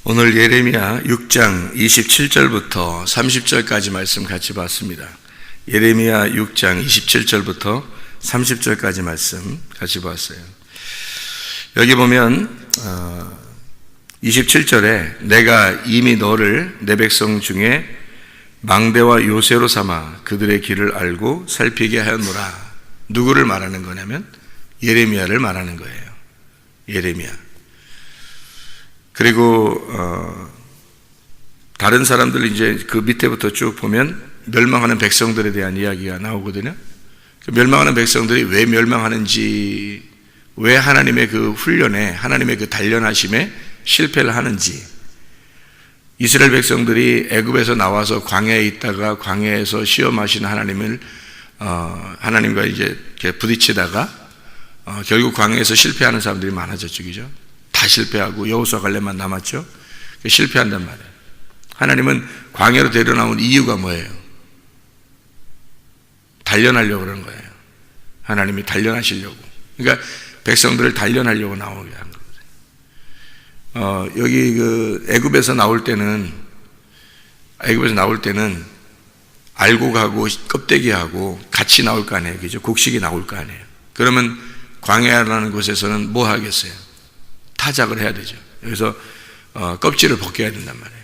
오늘 예레미야 6장 27절부터 30절까지 말씀 같이 봤습니다. 예레미야 6장 27절부터 30절까지 말씀 같이 봤어요. 여기 보면 27절에 내가 이미 너를 내 백성 중에 망대와 요새로 삼아 그들의 길을 알고 살피게 하였노라. 누구를 말하는 거냐면 예레미야를 말하는 거예요. 예레미야. 그리고 다른 사람들 이제 그 밑에부터 쭉 보면 멸망하는 백성들에 대한 이야기가 나오거든요. 그 멸망하는 백성들이 왜 멸망하는지, 왜 하나님의 그 훈련에, 하나님의 그 단련하심에 실패를 하는지, 이스라엘 백성들이 애굽에서 나와서 광야에 있다가 광야에서 시험하시는 하나님을 하나님과 이제 이렇게 부딪히다가 결국 광야에서 실패하는 사람들이 많아졌죠, 그죠? 다 실패하고 여호수아 갈렙만 남았죠. 실패한단 말이에요. 하나님은 광야로 데려나온 이유가 뭐예요? 단련하려고 그러는 거예요. 하나님이 단련하시려고. 그러니까 백성들을 단련하려고 나오게 한 거거든요. 여기 그 애굽에서 나올 때는 알고 가고 껍데기하고 같이 나올 거 아니에요, 그죠? 곡식이 나올 거 아니에요. 그러면 광야라는 곳에서는 뭐 하겠어요? 타작을 해야 되죠. 여기서 껍질을 벗겨야 된단 말이에요.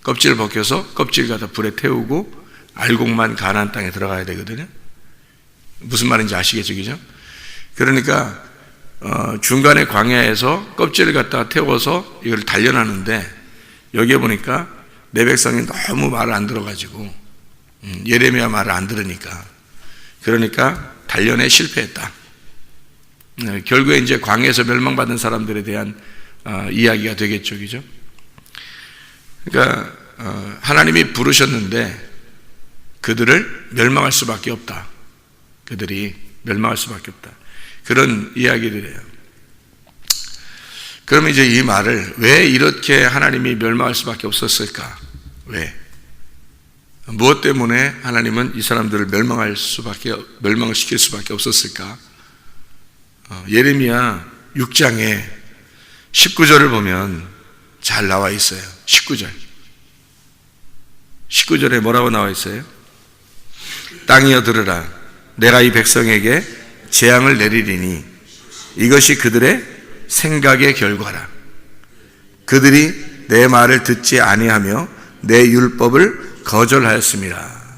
껍질을 벗겨서 껍질 갖다 불에 태우고 알곡만 가나안 땅에 들어가야 되거든요. 무슨 말인지 아시겠죠, 그죠? 그러니까 중간에 광야에서 껍질을 갖다 태워서 이걸 단련하는데, 여기에 보니까 내 백성이 너무 말을 안 들어가지고 예레미야 말을 안 들으니까, 그러니까 단련에 실패했다. 결국에 이제 광야에서 멸망받은 사람들에 대한 이야기가 되겠죠, 그죠? 그러니까 하나님이 부르셨는데 그들을 멸망할 수밖에 없다. 그들이 멸망할 수밖에 없다. 그런 이야기들이에요. 그러면 이제 이 말을 왜 이렇게 하나님이 멸망할 수밖에 없었을까? 왜? 무엇 때문에 하나님은 이 사람들을 멸망을 시킬 수밖에 없었을까? 예레미야 6장에 19절을 보면 잘 나와 있어요. 19절에 뭐라고 나와 있어요? 땅이여 들으라. 내가 이 백성에게 재앙을 내리리니 이것이 그들의 생각의 결과라. 그들이 내 말을 듣지 아니하며 내 율법을 거절하였습니다.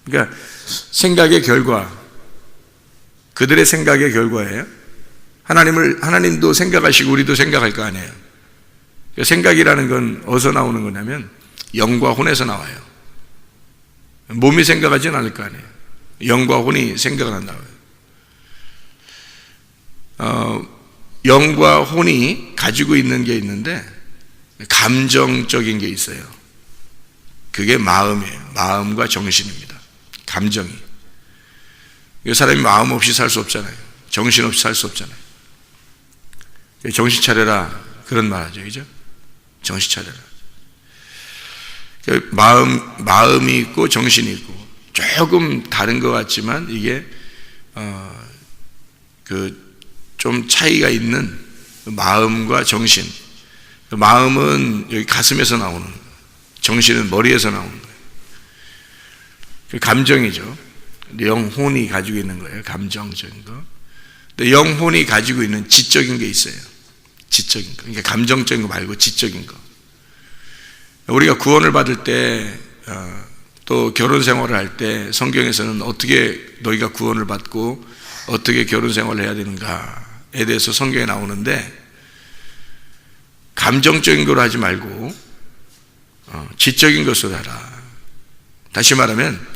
그러니까 생각의 결과, 그들의 생각의 결과예요. 하나님도 생각하시고 우리도 생각할 거 아니에요. 생각이라는 건 어디서 나오는 거냐면 영과 혼에서 나와요. 몸이 생각하지는 않을 거 아니에요. 영과 혼이 생각을 한다고요. 영과 혼이 가지고 있는 게 있는데 감정적인 게 있어요. 그게 마음이에요. 마음과 정신입니다. 감정이. 사람이 마음 없이 살 수 없잖아요. 정신 없이 살 수 없잖아요. 정신 차려라, 그런 말 하죠, 그죠? 정신 차려라. 마음이 있고 정신이 있고 조금 다른 것 같지만 이게 좀 차이가 있는 마음과 정신. 마음은 여기 가슴에서 나오는 거예요. 정신은 머리에서 나오는 거예요. 감정이죠. 영혼이 가지고 있는 거예요. 감정적인 거. 근데 영혼이 가지고 있는 지적인 게 있어요. 지적인 거. 그러니까 감정적인 거 말고 지적인 거. 우리가 구원을 받을 때, 또 결혼 생활을 할 때 성경에서는 어떻게 너희가 구원을 받고 어떻게 결혼 생활을 해야 되는가에 대해서 성경에 나오는데, 감정적인 걸 하지 말고 지적인 것으로 하라. 다시 말하면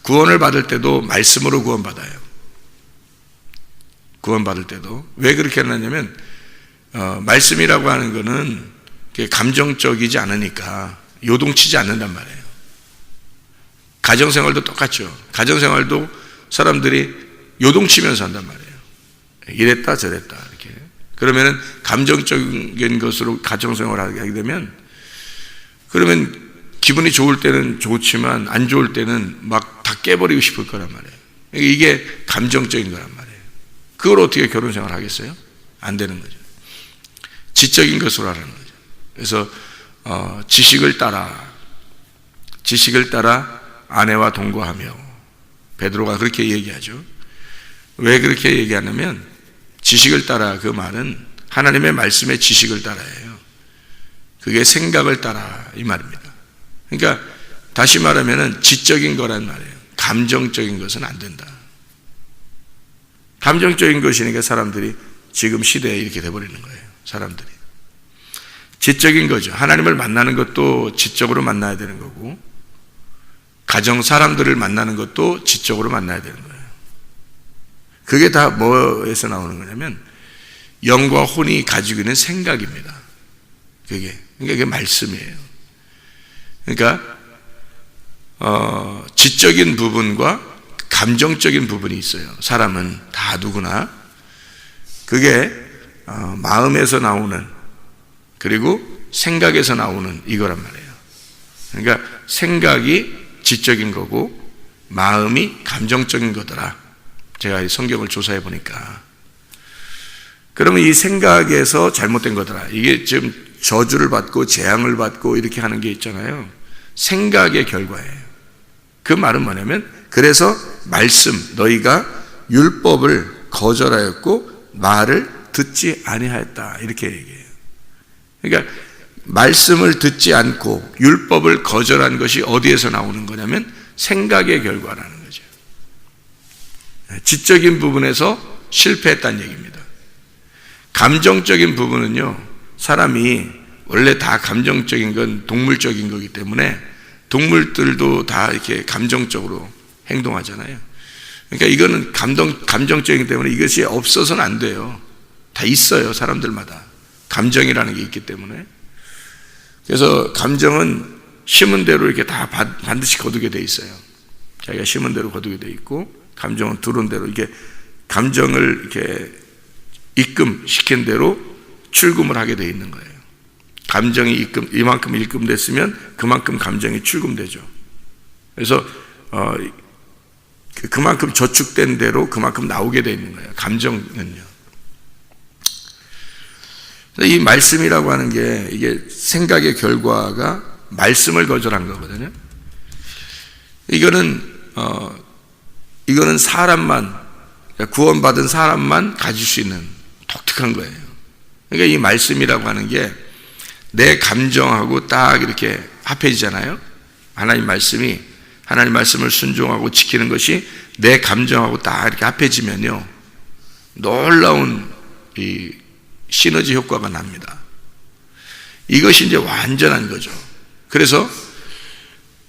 구원을 받을 때도 말씀으로 구원받아요. 구원받을 때도. 왜 그렇게 하냐면 말씀이라고 하는 거는 감정적이지 않으니까 요동치지 않는단 말이에요. 가정생활도 똑같죠. 가정생활도 사람들이 요동치면서 한단 말이에요. 이랬다 저랬다 이렇게. 그러면은 감정적인 것으로 가정생활을 하게 되면, 그러면 기분이 좋을 때는 좋지만 안 좋을 때는 막 다 깨버리고 싶을 거란 말이에요. 이게 감정적인 거란 말이에요. 그걸 어떻게 결혼 생활 하겠어요? 안 되는 거죠. 지적인 것으로 하라는 거죠. 그래서 지식을 따라 아내와 동거하며, 베드로가 그렇게 얘기하죠. 왜 그렇게 얘기하냐면 지식을 따라, 그 말은 하나님의 말씀의 지식을 따라예요. 그게 생각을 따라 이 말입니다. 그러니까 다시 말하면 지적인 거란 말이에요. 감정적인 것은 안 된다. 감정적인 것이니까 사람들이 지금 시대에 이렇게 돼버리는 거예요. 사람들이 지적인 거죠. 하나님을 만나는 것도 지적으로 만나야 되는 거고, 가정 사람들을 만나는 것도 지적으로 만나야 되는 거예요. 그게 다 뭐에서 나오는 거냐면 영과 혼이 가지고 있는 생각입니다. 그러니까 그게 말씀이에요. 그러니까 지적인 부분과 감정적인 부분이 있어요. 사람은 다 누구나. 그게 마음에서 나오는, 그리고 생각에서 나오는 이거란 말이에요. 그러니까 생각이 지적인 거고 마음이 감정적인 거더라. 제가 성경을 조사해 보니까. 그러면 이 생각에서 잘못된 거더라. 이게 지금 저주를 받고 재앙을 받고 이렇게 하는 게 있잖아요. 생각의 결과예요. 그 말은 뭐냐면, 그래서 말씀, 너희가 율법을 거절하였고 말을 듣지 아니하였다, 이렇게 얘기해요. 그러니까 말씀을 듣지 않고 율법을 거절한 것이 어디에서 나오는 거냐면 생각의 결과라는 거죠. 지적인 부분에서 실패했다는 얘기입니다. 감정적인 부분은요, 사람이 원래 다 감정적인 건 동물적인 거기 때문에 동물들도 다 이렇게 감정적으로 행동하잖아요. 그러니까 이거는 감정적이기 때문에 이것이 없어서는 안 돼요. 다 있어요, 사람들마다. 감정이라는 게 있기 때문에. 그래서 감정은 심은 대로 이렇게 다 반드시 거두게 돼 있어요. 자기가 심은 대로 거두게 돼 있고, 감정은 들어온 대로, 이게 감정을 이렇게 입금시킨 대로 출금을 하게 돼 있는 거예요. 감정이 이만큼 입금됐으면 그만큼 감정이 출금되죠. 그래서 그만큼 저축된 대로 그만큼 나오게 돼 있는 거예요. 감정은요. 이 말씀이라고 하는 게, 이게 생각의 결과가 말씀을 거절한 거거든요. 이거는 사람만, 구원받은 사람만 가질 수 있는 독특한 거예요. 그러니까 이 말씀이라고 하는 게 내 감정하고 딱 이렇게 합해지잖아요. 하나님 말씀을 순종하고 지키는 것이 내 감정하고 딱 이렇게 합해지면요, 놀라운 이 시너지 효과가 납니다. 이것이 이제 완전한 거죠. 그래서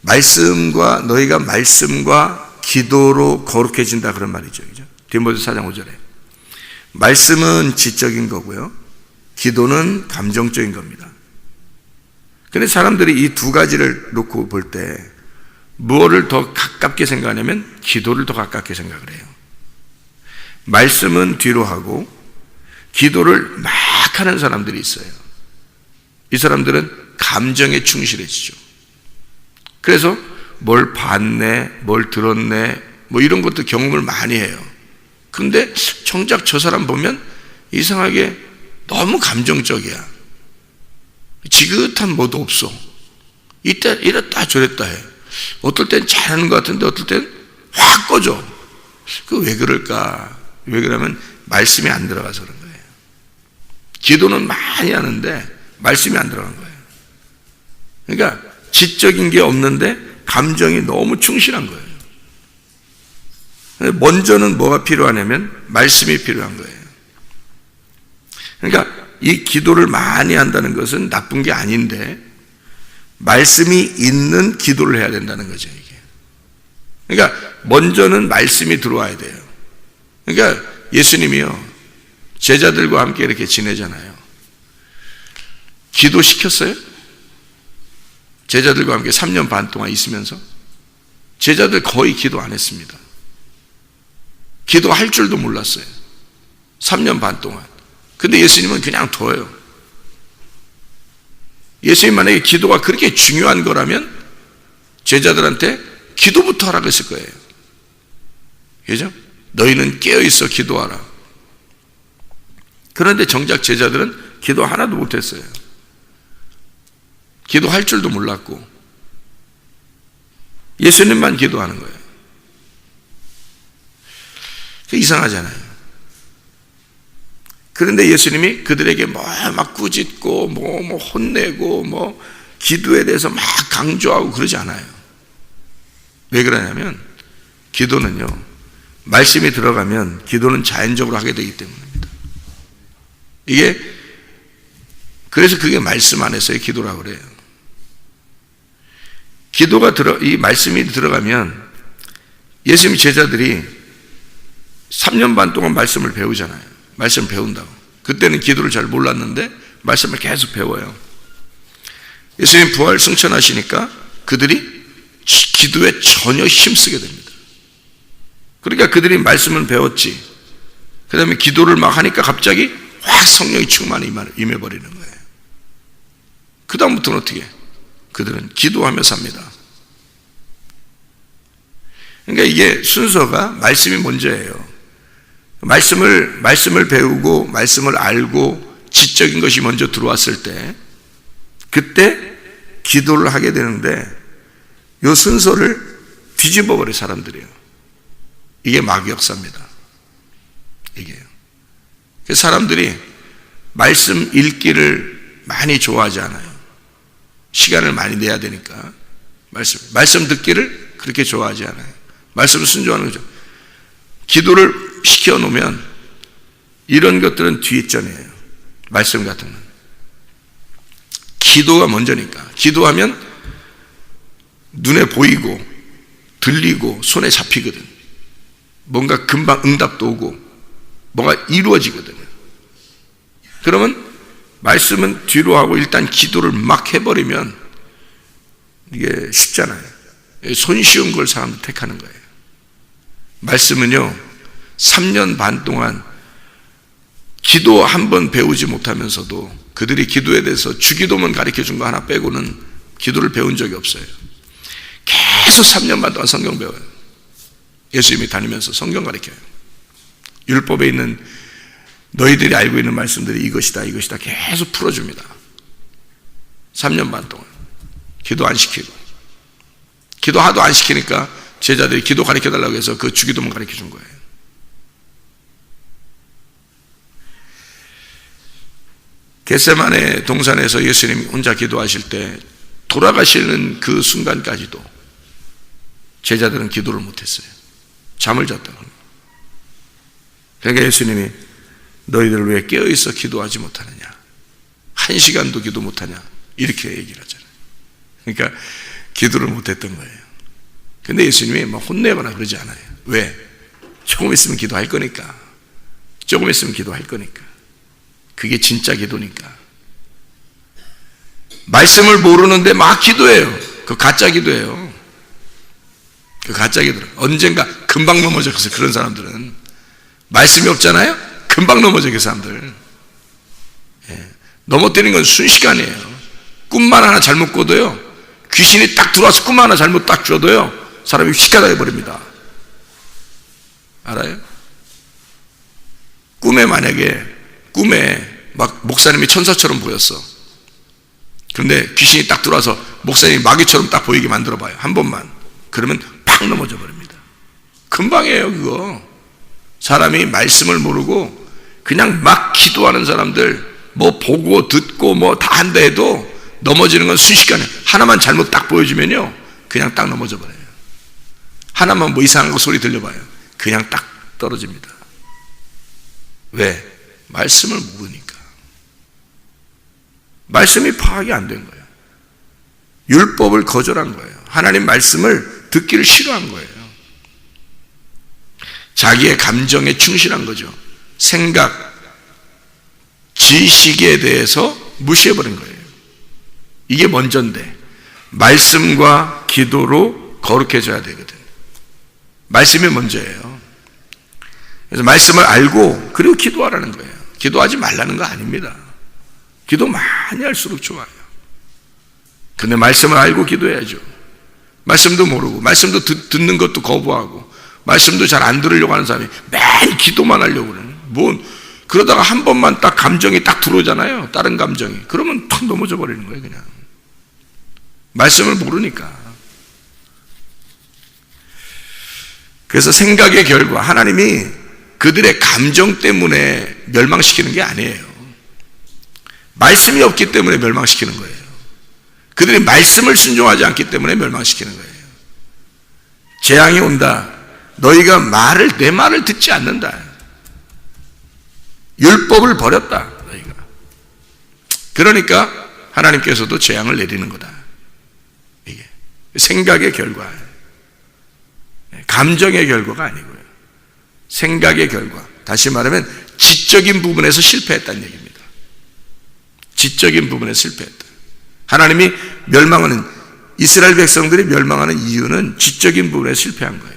너희가 말씀과 기도로 거룩해진다, 그런 말이죠. 그죠? 디모데 4장 5절에. 말씀은 지적인 거고요, 기도는 감정적인 겁니다. 그런데 사람들이 이 두 가지를 놓고 볼 때 무엇을 더 가깝게 생각하냐면 기도를 더 가깝게 생각을 해요. 말씀은 뒤로 하고 기도를 막 하는 사람들이 있어요. 이 사람들은 감정에 충실해지죠. 그래서 뭘 봤네, 뭘 들었네, 뭐 이런 것도 경험을 많이 해요. 근데 정작 저 사람 보면 이상하게 너무 감정적이야. 지긋한 뭐도 없어. 이때 이랬다 저랬다 해. 어떨 땐 잘하는 것 같은데 어떨 땐 확 꺼져. 그 왜 그럴까? 왜 그러면 말씀이 안 들어가서 그런 거예요. 기도는 많이 하는데 말씀이 안 들어간 거예요. 그러니까 지적인 게 없는데 감정이 너무 충실한 거예요. 먼저는 뭐가 필요하냐면 말씀이 필요한 거예요. 그러니까 이 기도를 많이 한다는 것은 나쁜 게 아닌데 말씀이 있는 기도를 해야 된다는 거죠, 이게. 그러니까 먼저는 말씀이 들어와야 돼요. 그러니까 예수님이요, 제자들과 함께 이렇게 지내잖아요. 기도 시켰어요? 제자들과 함께 3년 반 동안 있으면서 제자들 거의 기도 안 했습니다. 기도할 줄도 몰랐어요. 3년 반 동안. 근데 예수님은 그냥 둬요. 예수님 만약에 기도가 그렇게 중요한 거라면 제자들한테 기도부터 하라고 했을 거예요. 그죠? 너희는 깨어있어 기도하라. 그런데 정작 제자들은 기도 하나도 못했어요. 기도할 줄도 몰랐고 예수님만 기도하는 거예요. 이상하잖아요. 그런데 예수님이 그들에게 막 꾸짖고 혼내고 기도에 대해서 막 강조하고 그러지 않아요. 왜 그러냐면 기도는요, 말씀이 들어가면 기도는 자연적으로 하게 되기 때문입니다. 그래서 그게 말씀 안에서의 기도라고 그래요. 이 말씀이 들어가면 예수님 제자들이 3년 반 동안 말씀을 배우잖아요. 말씀을 배운다고. 그때는 기도를 잘 몰랐는데 말씀을 계속 배워요. 예수님 부활 승천하시니까 그들이 기도에 전혀 힘쓰게 됩니다. 그러니까 그들이 말씀을 배웠지. 그 다음에 기도를 막 하니까 갑자기 확 성령이 충만히 임해버리는 거예요. 그 다음부터는 어떻게? 그들은 기도하며 삽니다. 그러니까 이게 순서가 말씀이 먼저예요. 말씀을 배우고 말씀을 알고 지적인 것이 먼저 들어왔을 때 그때 기도를 하게 되는데 이 순서를 뒤집어 버린 사람들이에요. 이게 마귀 역사입니다. 이게요. 사람들이 말씀 읽기를 많이 좋아하지 않아요. 시간을 많이 내야 되니까 말씀 듣기를 그렇게 좋아하지 않아요. 말씀을 순종하는 거죠. 기도를 시켜놓으면 이런 것들은 뒷전이에요. 말씀 같은 건 기도가 먼저니까. 기도하면 눈에 보이고 들리고 손에 잡히거든. 뭔가 금방 응답도 오고 뭐가 이루어지거든요. 그러면 말씀은 뒤로 하고 일단 기도를 막 해버리면 이게 쉽잖아요. 손쉬운 걸 사람들 택하는 거예요. 말씀은요 3년 반 동안 기도 한 번 배우지 못하면서도 그들이 기도에 대해서 주기도문 가르쳐 준 거 하나 빼고는 기도를 배운 적이 없어요. 계속 3년 반 동안 성경 배워요. 예수님이 다니면서 성경 가르쳐요. 율법에 있는 너희들이 알고 있는 말씀들이 이것이다 계속 풀어줍니다. 3년 반 동안 기도 안 시키고, 기도 하도 안 시키니까 제자들이 기도 가르쳐 달라고 해서 그 주기도문 가르쳐 준 거예요. 겟세마네 동산에서 예수님이 혼자 기도하실 때 돌아가시는 그 순간까지도 제자들은 기도를 못했어요. 잠을 잤다고. 그러니까 예수님이 너희들 왜 깨어있어 기도하지 못하느냐, 1시간도 기도 못하냐, 이렇게 얘기를 하잖아요. 그러니까 기도를 못했던 거예요. 근데 예수님이 막 혼내거나 그러지 않아요. 왜? 조금 있으면 기도할 거니까. 조금 있으면 기도할 거니까. 그게 진짜 기도니까. 말씀을 모르는데 막 기도해요. 그 가짜 기도예요. 그 가짜 기도. 언젠가 금방 넘어져서 그런 사람들은 말씀이 없잖아요. 금방 넘어져 그 사람들. 넘어뜨리는 건 순식간이에요. 꿈만 하나 잘못 꿔도요, 귀신이 딱 들어와서 꿈 하나 잘못 딱 줘도요, 사람이 휘가다 해버립니다. 알아요? 꿈에 막 목사님이 천사처럼 보였어. 그런데 귀신이 딱 들어와서 목사님이 마귀처럼 딱 보이게 만들어봐요. 한 번만. 그러면 팍 넘어져 버립니다. 금방이에요 그거. 사람이 말씀을 모르고 그냥 막 기도하는 사람들, 뭐 보고 듣고 뭐 다 한다 해도 넘어지는 건 순식간에, 하나만 잘못 딱 보여주면요 그냥 딱 넘어져 버려요. 하나만 뭐 이상한 거 소리 들려봐요, 그냥 딱 떨어집니다. 왜? 말씀을 모르니까. 말씀이 파악이 안 된 거예요. 율법을 거절한 거예요. 하나님 말씀을 듣기를 싫어한 거예요. 자기의 감정에 충실한 거죠. 생각, 지식에 대해서 무시해버린 거예요. 이게 먼저인데 말씀과 기도로 거룩해져야 되거든. 말씀이 먼저예요. 그래서 말씀을 알고 그리고 기도하라는 거예요. 기도하지 말라는 거 아닙니다. 기도 많이 할수록 좋아요. 근데 말씀을 알고 기도해야죠. 말씀도 모르고 말씀도 듣는 것도 거부하고 말씀도 잘 안 들으려고 하는 사람이 매일 기도만 하려고 그러는, 그러다가 한 번만 딱 감정이 딱 들어오잖아요. 다른 감정이. 그러면 탁 넘어져 버리는 거예요 그냥. 말씀을 모르니까. 그래서 생각의 결과, 하나님이 그들의 감정 때문에 멸망시키는 게 아니에요. 말씀이 없기 때문에 멸망시키는 거예요. 그들이 말씀을 순종하지 않기 때문에 멸망시키는 거예요. 재앙이 온다. 너희가 내 말을 듣지 않는다. 율법을 버렸다. 너희가. 그러니까 하나님께서도 재앙을 내리는 거다. 이게 생각의 결과예요. 감정의 결과가 아니고요. 생각의 결과. 다시 말하면 지적인 부분에서 실패했다는 얘기입니다. 지적인 부분에서 실패했다. 하나님이 멸망하는, 이스라엘 백성들이 멸망하는 이유는 지적인 부분에서 실패한 거예요.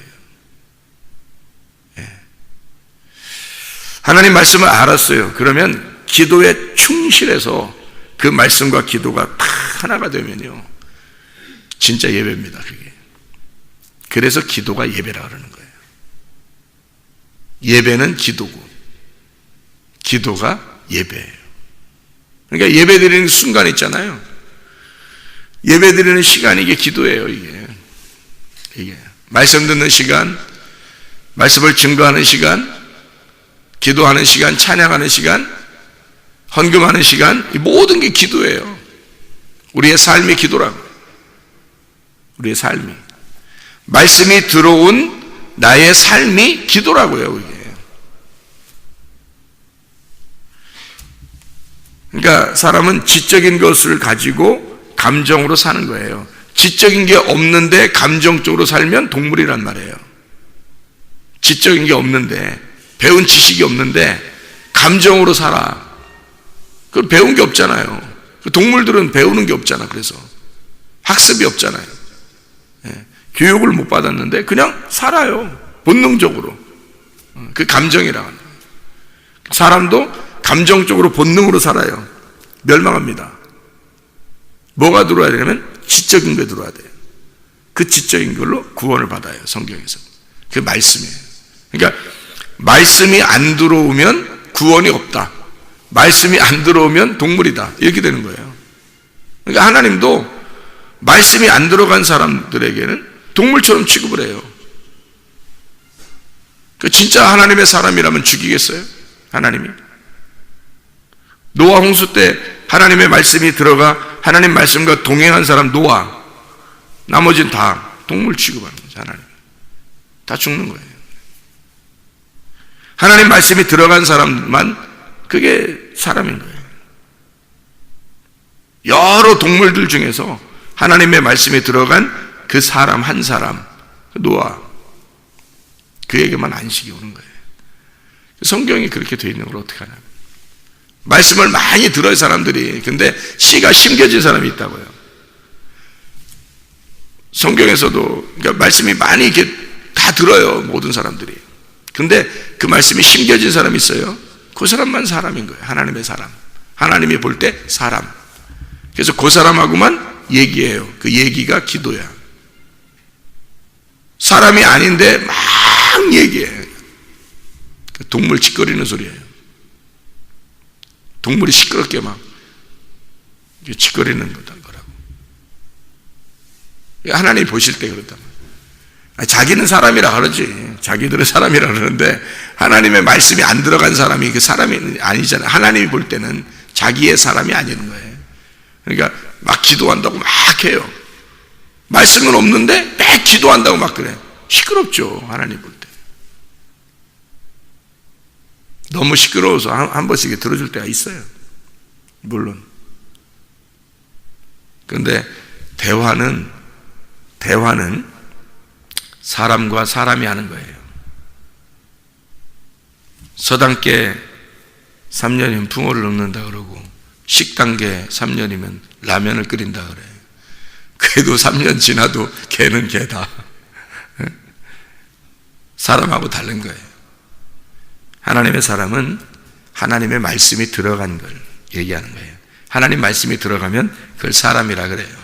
하나님 말씀을 알았어요. 그러면 기도에 충실해서 그 말씀과 기도가 다 하나가 되면요, 진짜 예배입니다. 그게. 그래서 기도가 예배라 그러는 거예요. 예배는 기도고 기도가 예배예요. 그러니까 예배 드리는 순간 있잖아요. 예배 드리는 시간이 이게 기도예요. 이게 말씀 듣는 시간, 말씀을 증거하는 시간, 기도하는 시간, 찬양하는 시간, 헌금하는 시간, 이 모든 게 기도예요. 우리의 삶이 기도라고. 우리의 삶이. 말씀이 들어온 나의 삶이 기도라고요, 이게. 그러니까 사람은 지적인 것을 가지고 감정으로 사는 거예요. 지적인 게 없는데 감정적으로 살면 동물이란 말이에요. 지적인 게 없는데, 배운 지식이 없는데 감정으로 살아. 그 배운 게 없잖아요. 동물들은 배우는 게 없잖아. 그래서 학습이 없잖아요. 교육을 못 받았는데 그냥 살아요. 본능적으로. 그 감정이라고 하는 거예요. 사람도 감정적으로 본능으로 살아요. 멸망합니다. 뭐가 들어와야 되냐면 지적인 게 들어와야 돼요. 그 지적인 걸로 구원을 받아요. 성경에서. 그게 말씀이에요. 그러니까 말씀이 안 들어오면 구원이 없다. 말씀이 안 들어오면 동물이다. 이렇게 되는 거예요. 그러니까 하나님도 말씀이 안 들어간 사람들에게는 동물처럼 취급을 해요. 진짜 하나님의 사람이라면 죽이겠어요? 하나님이? 노아 홍수 때 하나님의 말씀이 들어가 하나님 말씀과 동행한 사람 노아, 나머지는 다 동물 취급하는 거죠. 하나님 다 죽는 거예요. 하나님 말씀이 들어간 사람만 그게 사람인 거예요. 여러 동물들 중에서 하나님의 말씀이 들어간 그 사람 한 사람, 노아, 그에게만 안식이 오는 거예요. 성경이 그렇게 되어 있는 걸 어떻게 하냐. 말씀을 많이 들어요, 사람들이. 근데 씨가 심겨진 사람이 있다고요. 성경에서도, 그러니까 말씀이 많이 이렇게 다 들어요, 모든 사람들이. 근데 그 말씀이 심겨진 사람이 있어요. 그 사람만 사람인 거예요. 하나님의 사람. 하나님이 볼 때 사람. 그래서 그 사람하고만 얘기해요. 그 얘기가 기도야. 사람이 아닌데 막 얘기해. 동물 짖거리는 소리예요. 동물이 시끄럽게 막 짖거리는 거라고. 하나님이 보실 때 그렇단 말이에요. 자기는 사람이라 그러지. 자기들은 사람이라 그러는데 하나님의 말씀이 안 들어간 사람이 그 사람이 아니잖아요. 하나님이 볼 때는 자기의 사람이 아니는 거예요. 그러니까 막 기도한다고 막 해요. 말씀은 없는데 막 기도한다고 막 그래. 시끄럽죠, 하나님 볼 때. 너무 시끄러워서 한 번씩 들어줄 때가 있어요. 물론. 그런데 대화는 사람과 사람이 하는 거예요. 서당계 3년이면 붕어를 넣는다 그러고 식당계 3년이면 라면을 끓인다 그래요. 그래도 3년 지나도 개는 개다. 사람하고 다른 거예요. 하나님의 사람은 하나님의 말씀이 들어간 걸 얘기하는 거예요. 하나님 말씀이 들어가면 그걸 사람이라 그래요.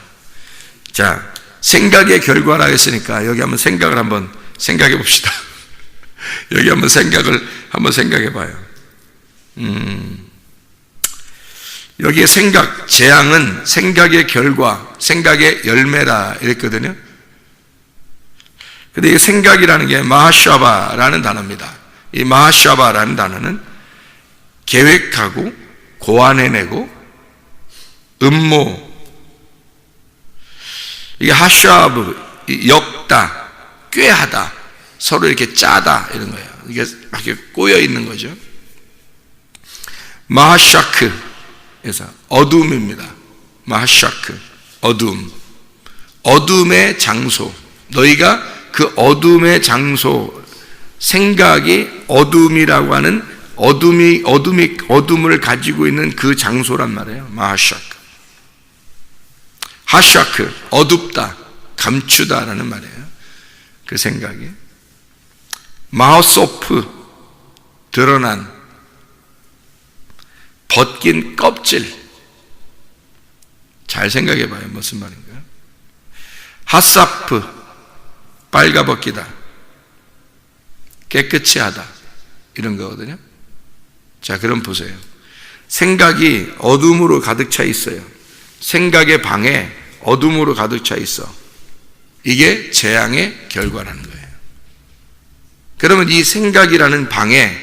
자, 생각의 결과라 했으니까 여기 한번 생각을 한번 생각해 봅시다. 여기 한번 생각을 한번 생각해 봐요. 여기에 생각, 재앙은 생각의 결과, 생각의 열매라 이랬거든요. 근데 이 생각이라는 게 마하샤바라는 단어입니다. 이 마하샤바라는 단어는 계획하고 고안해내고 음모, 이게 하샤브, 엮다, 꾀하다, 서로 이렇게 짜다 이런 거예요. 이게 막 이렇게 꼬여 있는 거죠. 마하샤크, 그래서 어둠입니다. 마하샤크, 어둠, 어둠의 장소. 너희가 그 어둠의 장소, 생각이 어둠이라고 하는 어둠을 가지고 있는 그 장소란 말이에요. 마하샤크. 하샤크, 어둡다, 감추다라는 말이에요. 그 생각이. 마하소프, 드러난, 벗긴 껍질. 잘 생각해 봐요. 무슨 말인가? 하사프, 빨가벗기다, 깨끗이 하다, 이런 거거든요. 자, 그럼 보세요. 생각이 어둠으로 가득 차 있어요. 생각의 방에 어둠으로 가득 차 있어. 이게 재앙의 결과라는 거예요. 그러면 이 생각이라는 방에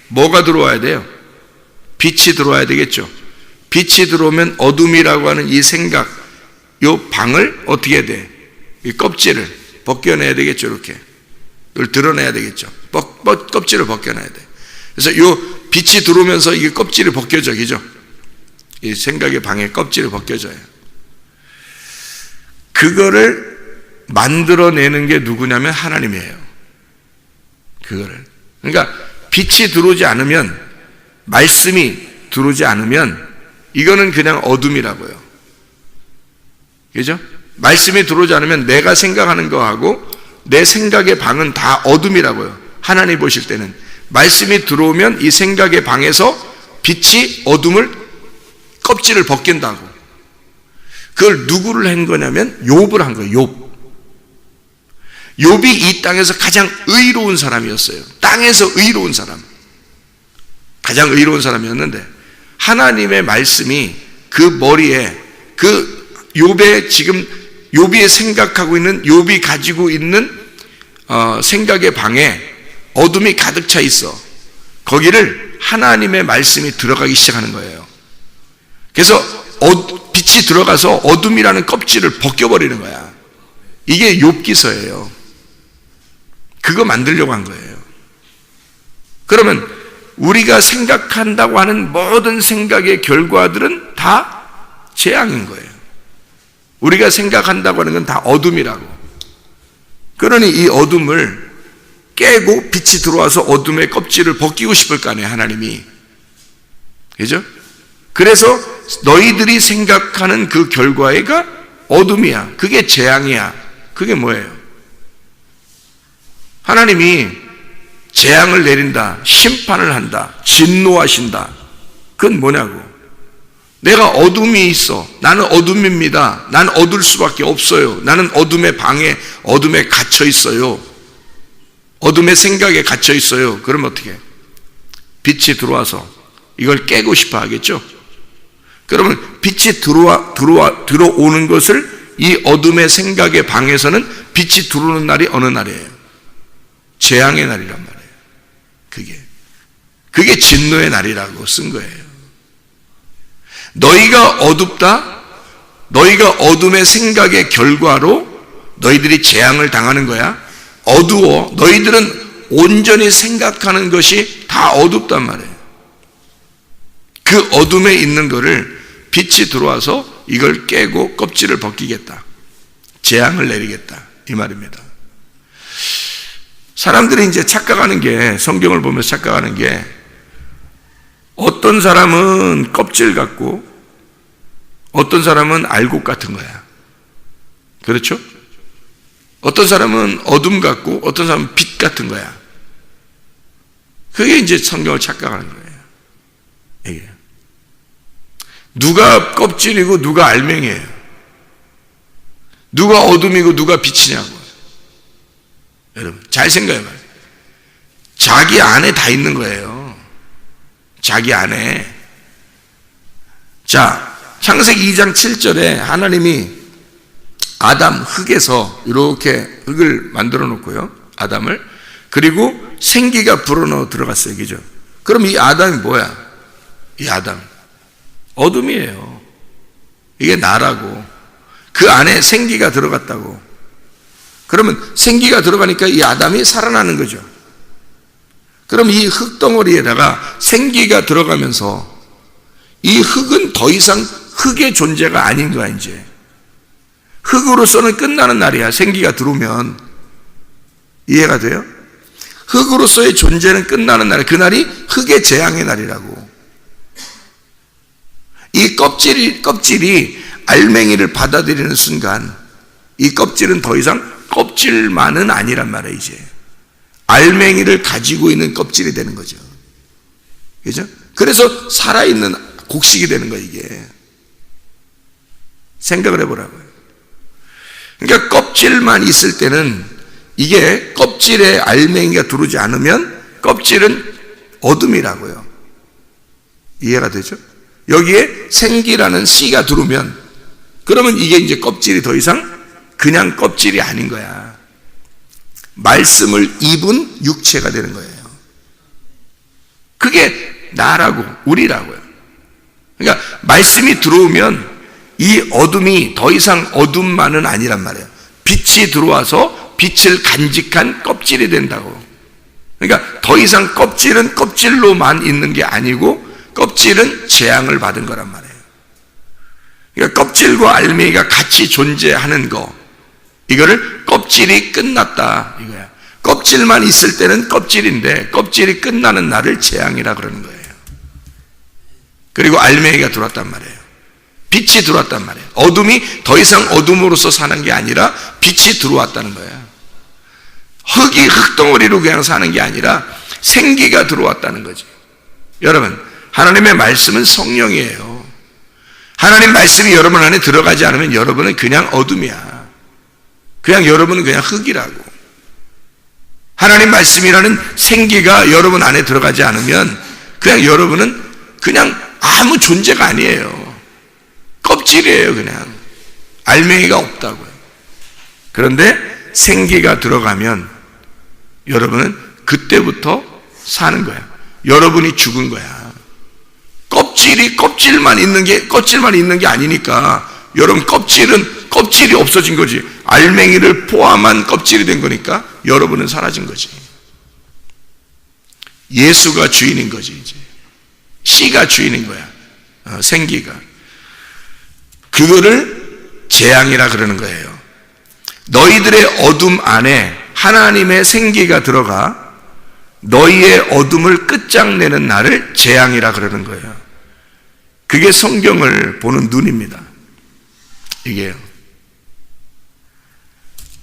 뭐가 들어와야 돼요? 빛이 들어와야 되겠죠. 빛이 들어오면 어둠이라고 하는 이 생각, 이 방을 어떻게 해야 돼? 이 껍질을 벗겨내야 되겠죠. 이렇게 이걸 드러내야 되겠죠. 껍질을 벗겨내야 돼. 그래서 이 빛이 들어오면서 이게 껍질이 벗겨져, 그죠? 이 생각의 방에 껍질이 벗겨져요. 그거를 만들어내는 게 누구냐면 하나님이에요. 그거를. 그러니까 빛이 들어오지 않으면, 말씀이 들어오지 않으면 이거는 그냥 어둠이라고요. 그죠? 말씀이 들어오지 않으면 내가 생각하는 거하고 내 생각의 방은 다 어둠이라고요. 하나님 보실 때는 말씀이 들어오면 이 생각의 방에서 빛이 어둠을, 껍질을 벗긴다고. 그걸 누구를 한 거냐면 욥을 한 거예요. 욥이 이 땅에서 가장 의로운 사람이었어요. 땅에서 의로운 사람, 가장 의로운 사람이었는데 하나님의 말씀이 그 머리에, 그 욥의 지금 욥이 생각하고 있는, 욥이 가지고 있는 생각의 방에 어둠이 가득 차 있어. 거기를 하나님의 말씀이 들어가기 시작하는 거예요. 그래서 빛이 들어가서 어둠이라는 껍질을 벗겨버리는 거야. 이게 욥기서예요. 그거 만들려고 한 거예요. 그러면 우리가 생각한다고 하는 모든 생각의 결과들은 다 재앙인 거예요. 우리가 생각한다고 하는 건 다 어둠이라고. 그러니 이 어둠을 깨고 빛이 들어와서 어둠의 껍질을 벗기고 싶을 거 아니에요, 하나님이. 그죠? 그래서 너희들이 생각하는 그 결과가 어둠이야. 그게 재앙이야. 그게 뭐예요? 하나님이 재앙을 내린다, 심판을 한다, 진노하신다. 그건 뭐냐고. 내가 어둠이 있어. 나는 어둠입니다. 난 어둘 수밖에 없어요. 나는 어둠의 방에, 어둠에 갇혀 있어요. 어둠의 생각에 갇혀 있어요. 그러면 어떻게 해? 빛이 들어와서 이걸 깨고 싶어 하겠죠? 그러면 빛이 들어오는 것을, 이 어둠의 생각의 방에서는 빛이 들어오는 날이 어느 날이에요? 재앙의 날이란 말이에요. 그게 진노의 날이라고 쓴 거예요. 너희가 어둡다, 너희가 어둠의 생각의 결과로 너희들이 재앙을 당하는 거야. 어두워. 너희들은 온전히 생각하는 것이 다 어둡단 말이에요. 그 어둠에 있는 거를 빛이 들어와서 이걸 깨고 껍질을 벗기겠다, 재앙을 내리겠다, 이 말입니다. 사람들이 이제 착각하는 게, 성경을 보면서 착각하는 게, 어떤 사람은 껍질 같고 어떤 사람은 알곡 같은 거야. 그렇죠? 어떤 사람은 어둠 같고 어떤 사람은 빛 같은 거야. 그게 이제 성경을 착각하는 거예요. 이게. 누가 껍질이고 누가 알맹이에요. 누가 어둠이고 누가 빛이냐고. 여러분 잘 생각해봐요. 자기 안에 다 있는 거예요. 자기 안에 자, 창세기 2장 7절에 하나님이 아담 흙에서 이렇게 흙을 만들어 놓고요, 아담을. 그리고 생기가 불어넣어 들어갔어요. 그죠? 그럼 이 아담이 뭐야? 이 아담 어둠이에요. 이게 나라고. 그 안에 생기가 들어갔다고. 그러면 생기가 들어가니까 이 아담이 살아나는 거죠. 그럼 이 흙덩어리에다가 생기가 들어가면서 이 흙은 더 이상 흙의 존재가 아닌 거야. 이제 흙으로서는 끝나는 날이야. 생기가 들어오면. 이해가 돼요? 흙으로서의 존재는 끝나는 날, 그날이 흙의 재앙의 날이라고. 이 껍질이 알맹이를 받아들이는 순간 이 껍질은 더 이상 껍질만은 아니란 말이에요. 이제 알맹이를 가지고 있는 껍질이 되는 거죠. 그죠? 그래서 살아있는 곡식이 되는 거예요. 이게 생각을 해보라고요. 그러니까 껍질만 있을 때는, 이게 껍질에 알맹이가 들어오지 않으면 껍질은 어둠이라고요. 이해가 되죠? 여기에 생기라는 씨가 들어오면, 그러면 이게 이제 껍질이 더 이상 그냥 껍질이 아닌 거야. 말씀을 입은 육체가 되는 거예요. 그게 나라고, 우리라고요. 그러니까 말씀이 들어오면 이 어둠이 더 이상 어둠만은 아니란 말이에요. 빛이 들어와서 빛을 간직한 껍질이 된다고. 그러니까 더 이상 껍질은 껍질로만 있는 게 아니고 껍질은 재앙을 받은 거란 말이에요. 그러니까 껍질과 알맹이가 같이 존재하는 거, 이거를 껍질이 끝났다 이거야. 껍질만 있을 때는 껍질인데 껍질이 끝나는 날을 재앙이라 그러는 거예요. 그리고 알맹이가 들어왔단 말이에요. 빛이 들어왔단 말이에요. 어둠이 더 이상 어둠으로서 사는 게 아니라 빛이 들어왔다는 거예요. 흙이 흙덩어리로 그냥 사는 게 아니라 생기가 들어왔다는 거지. 여러분, 하나님의 말씀은 성령이에요. 하나님 말씀이 여러분 안에 들어가지 않으면 여러분은 그냥 어둠이야. 그냥 여러분은 그냥 흙이라고. 하나님 말씀이라는 생기가 여러분 안에 들어가지 않으면 그냥 여러분은 그냥 아무 존재가 아니에요. 껍질이에요. 그냥 알맹이가 없다고요. 그런데 생기가 들어가면 여러분은 그때부터 사는 거야. 여러분이 죽은 거야. 껍질만 있는 게 아니니까 여러분 껍질이 없어진 거지. 알맹이를 포함한 껍질이 된 거니까 여러분은 사라진 거지. 예수가 주인인 거지. 이제 씨가 주인인 거야. 생기가. 그거를 재앙이라 그러는 거예요. 너희들의 어둠 안에 하나님의 생기가 들어가 너희의 어둠을 끝장내는 날을 재앙이라 그러는 거예요. 그게 성경을 보는 눈입니다. 이게요.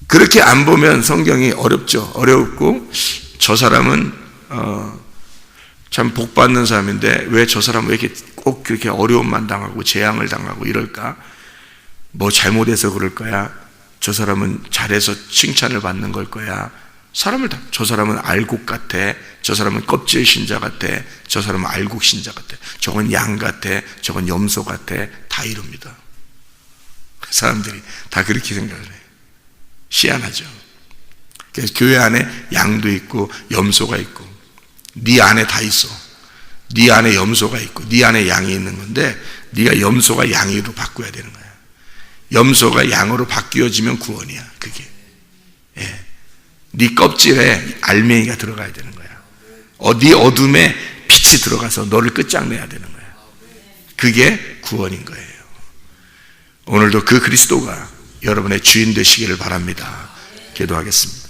그렇게 안 보면 성경이 어렵죠. 어렵고, 저 사람은 참 복받는 사람인데 왜 저 사람은 왜 이렇게 꼭 그렇게 어려움만 당하고 재앙을 당하고 이럴까? 뭐 잘못해서 그럴 거야? 저 사람은 잘해서 칭찬을 받는 걸 거야? 저 사람은 알곡 같아. 저 사람은 껍질 신자 같아. 저 사람은 알곡 신자 같아. 저건 양 같아. 저건 염소 같아. 다 이럽니다. 사람들이 다 그렇게 생각을 해요. 희한하죠. 그래서 교회 안에 양도 있고 염소가 있고 네 안에 다 있어. 네 안에 염소가 있고 네 안에 양이 있는 건데 네가 염소가 양으로 바꿔야 되는 거야. 염소가 양으로 바뀌어지면 구원이야. 그게. 예. 네 껍질에 알맹이가 들어가야 되는 거야. 네 어둠에 빛이 들어가서 너를 끝장내야 되는 거야. 그게 구원인 거예요. 오늘도 그 그리스도가 여러분의 주인 되시기를 바랍니다. 기도하겠습니다.